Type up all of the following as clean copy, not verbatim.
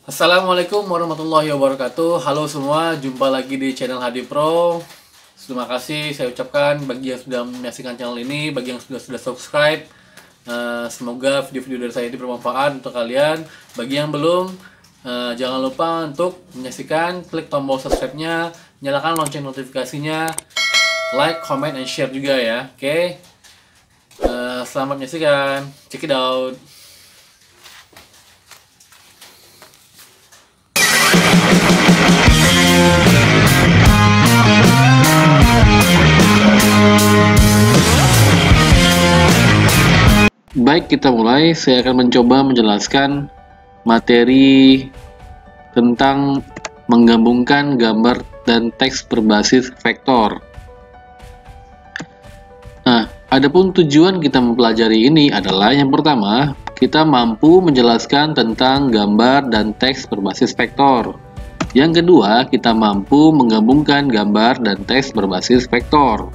Assalamualaikum warahmatullahi wabarakatuh. Halo semua, jumpa lagi di channel Hadi Pro. Terima kasih saya ucapkan bagi yang sudah menyaksikan channel ini, bagi yang sudah subscribe. Semoga video-video dari saya ini bermanfaat untuk kalian. Bagi yang belum, jangan lupa untuk menyaksikan, klik tombol subscribe-nya, nyalakan lonceng notifikasinya, like, comment, and share juga ya. Oke. Selamat menyaksikan. Check it out. Baik, kita mulai. Saya akan mencoba menjelaskan materi tentang menggabungkan gambar dan teks berbasis vektor. Nah, adapun tujuan kita mempelajari ini adalah yang pertama, kita mampu menjelaskan tentang gambar dan teks berbasis vektor. Yang kedua, kita mampu menggabungkan gambar dan teks berbasis vektor.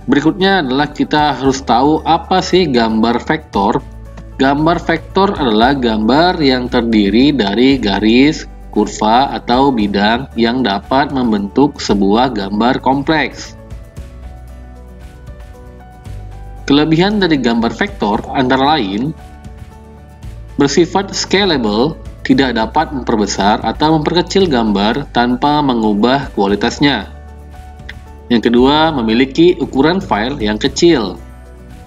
Berikutnya adalah kita harus tahu apa sih gambar vektor. Gambar vektor adalah gambar yang terdiri dari garis, kurva, atau bidang yang dapat membentuk sebuah gambar kompleks. Kelebihan dari gambar vektor antara lain bersifat scalable, tidak dapat memperbesar atau memperkecil gambar tanpa mengubah kualitasnya. Yang kedua, memiliki ukuran file yang kecil.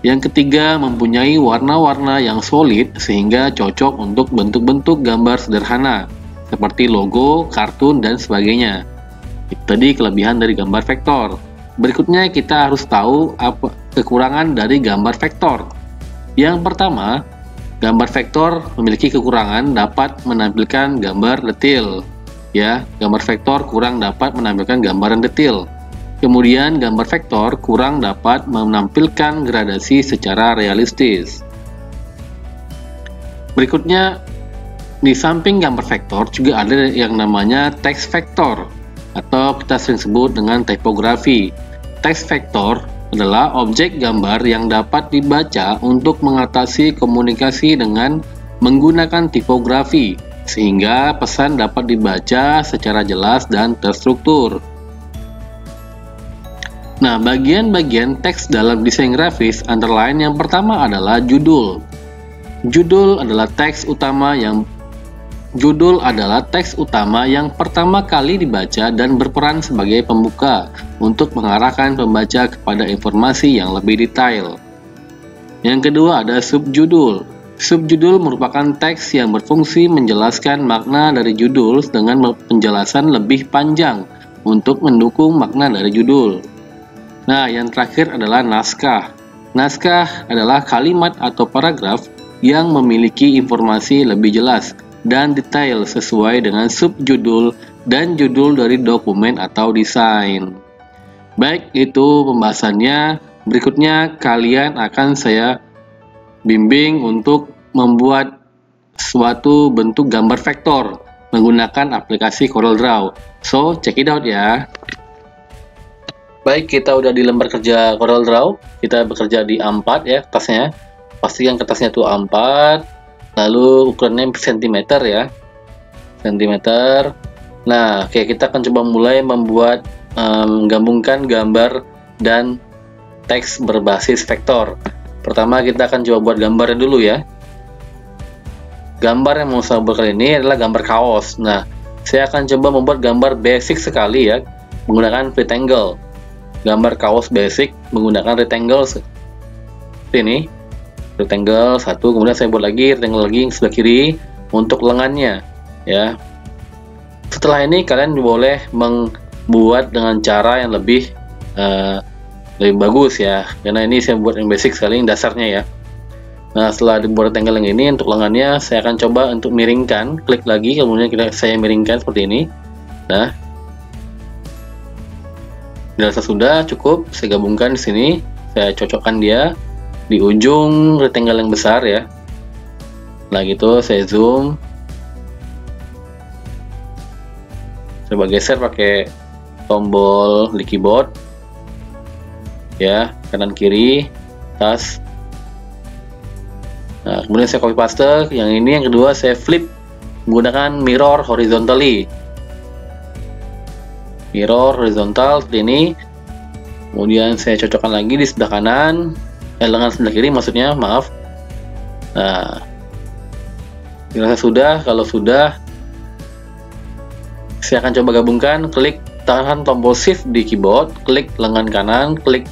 Yang ketiga, mempunyai warna-warna yang solid sehingga cocok untuk bentuk-bentuk gambar sederhana seperti logo, kartun, dan sebagainya. Itu tadi kelebihan dari gambar vektor. Berikutnya kita harus tahu apa kekurangan dari gambar vektor. Yang pertama, gambar vektor memiliki kekurangan dapat menampilkan gambar detail. Ya, gambar vektor kurang dapat menampilkan gambaran detail. Kemudian gambar vektor kurang dapat menampilkan gradasi secara realistis. Berikutnya, di samping gambar vektor juga ada yang namanya teks vektor atau kita sering sebut dengan tipografi. Teks vektor adalah objek gambar yang dapat dibaca untuk mengatasi komunikasi dengan menggunakan tipografi sehingga pesan dapat dibaca secara jelas dan terstruktur. Nah, bagian-bagian teks dalam desain grafis antara lain yang pertama adalah judul. Judul adalah teks utama yang pertama kali dibaca dan berperan sebagai pembuka untuk mengarahkan pembaca kepada informasi yang lebih detail. Yang kedua ada subjudul. Subjudul merupakan teks yang berfungsi menjelaskan makna dari judul dengan penjelasan lebih panjang untuk mendukung makna dari judul. Nah, yang terakhir adalah naskah. Naskah adalah kalimat atau paragraf yang memiliki informasi lebih jelas dan detail sesuai dengan subjudul dan judul dari dokumen atau desain. Baik, itu pembahasannya. Berikutnya kalian akan saya bimbing untuk membuat suatu bentuk gambar vektor menggunakan aplikasi CorelDRAW. So, check it out ya. Baik, kita udah di lembar kerja CorelDRAW. Kita bekerja di A4 ya kertasnya. Pastikan kertasnya itu A4. Lalu ukurannya cm ya. Cm. Nah, oke, kita akan coba mulai membuat menggabungkan gambar dan teks berbasis vektor. Pertama kita akan coba buat gambarnya dulu ya. Gambar yang mau saya buat kali ini adalah gambar kaos. Nah, saya akan coba membuat gambar basic sekali ya, menggunakan rectangle. Gambar kaos basic menggunakan rectangle seperti ini. Rectangle satu, kemudian saya buat lagi rectangle lagi yang sebelah kiri untuk lengannya ya. Setelah ini kalian boleh membuat dengan cara yang lebih bagus ya, karena ini saya buat yang basic sekali, yang dasarnya ya. Nah, setelah dibuat rectangle yang ini untuk lengannya, saya akan coba untuk miringkan, klik lagi, kemudian saya miringkan seperti ini. Nah, dirasa sudah cukup, saya gabungkan di sini, saya cocokkan dia di ujung rectangle yang besar ya. Nah gitu, saya zoom, coba geser pakai tombol di keyboard ya, kanan kiri, atas. Nah, kemudian saya copy paste. Yang ini yang kedua saya flip menggunakan mirror horizontally. Mirror horizontal seperti ini. Kemudian saya cocokkan lagi di sebelah kanan, lengan sebelah kiri maksudnya, maaf. Nah, dirasa sudah. Kalau sudah, saya akan coba gabungkan. Klik tahan tombol shift di keyboard, klik lengan kanan, klik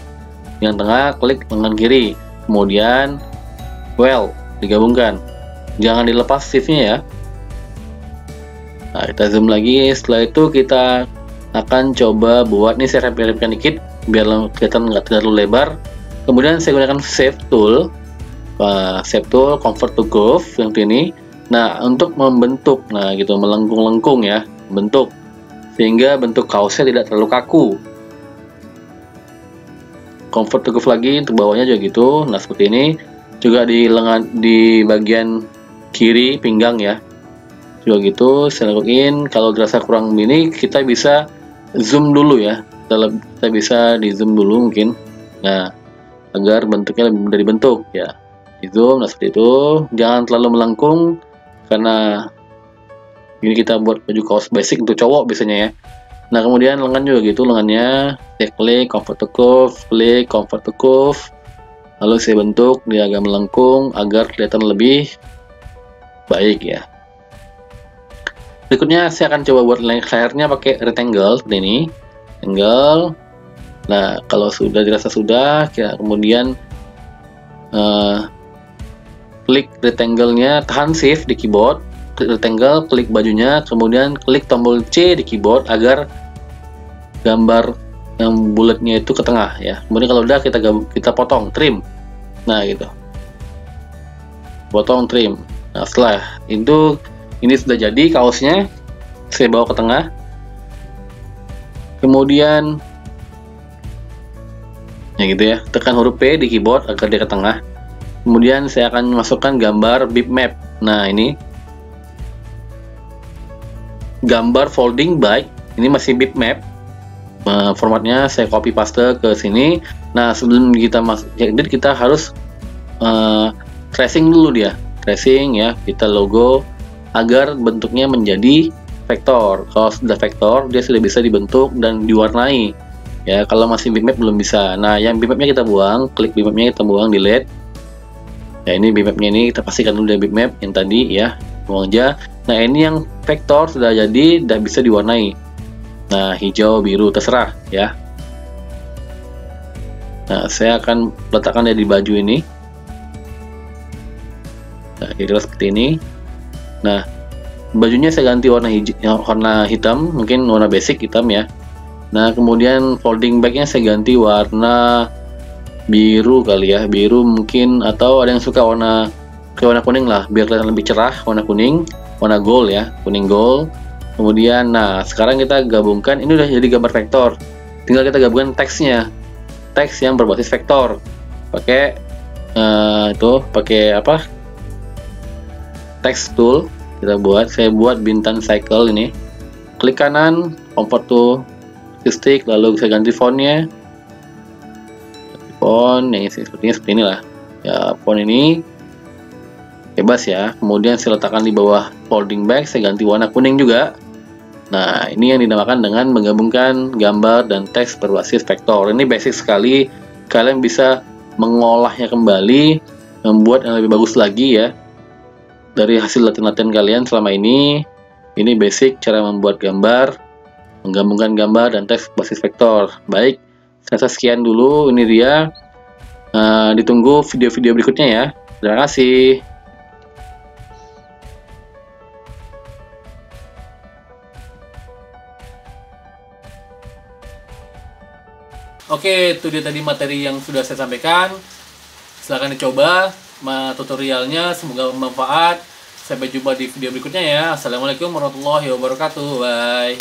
yang tengah, klik lengan kiri, kemudian well digabungkan. Jangan dilepas shiftnya ya. Nah, kita zoom lagi. Setelah itu kita akan coba buat, ini saya rapihkan dikit biar kelihatan nggak terlalu lebar. Kemudian saya gunakan save tool, convert to curve yang ini. Nah, untuk membentuk, nah gitu, melengkung-lengkung ya, bentuk sehingga bentuk kaosnya tidak terlalu kaku. Convert to curve lagi untuk bawahnya juga gitu. Nah, seperti ini juga di lengan, di bagian kiri pinggang ya, juga gitu. Saya lakuin. Kalau dirasa kurang ini, kita bisa zoom dulu ya, kita bisa di zoom dulu mungkin, nah agar bentuknya lebih mudah dibentuk ya, di zoom. Nah, seperti itu. Jangan terlalu melengkung karena ini kita buat baju kaos basic untuk cowok biasanya ya. Nah, kemudian lengan juga gitu, lengannya saya klik convert to curve, klik convert to curve, lalu saya bentuk dia agak melengkung agar kelihatan lebih baik ya. Berikutnya saya akan coba buat lehernya pakai rectangle seperti ini, angle. Nah, kalau sudah dirasa sudah, ya kemudian klik rectangle-nya, tahan shift di keyboard, klik rectangle, klik bajunya, kemudian klik tombol C di keyboard agar gambar yang bulatnya itu ke tengah ya. Kemudian kalau udah kita potong, trim. Nah, gitu. Potong, trim. Nah, setelah itu ini sudah jadi kaosnya, saya bawa ke tengah. Kemudian ya gitu ya, tekan huruf P di keyboard agar dia ke tengah. Kemudian saya akan masukkan gambar bitmap. Nah, ini gambar folding bike, ini masih bitmap. Formatnya saya copy paste ke sini. Nah, sebelum kita masuk edit, kita harus tracing dulu dia, tracing ya, kita logo agar bentuknya menjadi vektor. Kalau sudah vektor, dia sudah bisa dibentuk dan diwarnai ya. Kalau masih bitmap belum bisa. Nah, yang bitmapnya kita buang, klik bitmapnya kita buang, delete ya. Ini bitmapnya, ini kita pastikan dulu dari bitmap yang tadi ya, buang aja. Nah, ini yang vektor sudah jadi dan bisa diwarnai. Nah, hijau, biru, terserah ya. Nah, saya akan letakkan dia di baju ini. Nah, kira-kira seperti ini. Nah, bajunya saya ganti warna hitam, mungkin warna basic hitam ya. Nah, kemudian folding bagnya saya ganti warna biru kali ya, biru mungkin, atau ada yang suka warna kuning lah, biar kelihatan lebih cerah, warna kuning, warna gold ya, kuning gold. Kemudian, nah sekarang kita gabungkan, ini udah jadi gambar vektor, tinggal kita gabungkan teksnya, teks yang berbasis vektor, pakai pakai apa, text tool. Saya buat bintang cycle ini, klik kanan, convert to stick, lalu saya ganti fontnya, font yang sepertinya seperti inilah ya, font ini bebas ya. Kemudian saya letakkan di bawah folding bag, saya ganti warna kuning juga. Nah, ini yang dinamakan dengan menggabungkan gambar dan teks berbasis vektor. Ini basic sekali, kalian bisa mengolahnya kembali, membuat yang lebih bagus lagi ya dari hasil latihan-latihan kalian selama ini. Ini basic cara membuat gambar, menggabungkan gambar dan teks basis vektor. Baik, saya sekian dulu, ini dia. Ditunggu video-video berikutnya ya. Terima kasih. Oke, itu dia tadi materi yang sudah saya sampaikan. Silahkan dicoba tutorialnya, semoga bermanfaat. Sampai jumpa di video berikutnya ya. Assalamualaikum warahmatullahi wabarakatuh. Bye.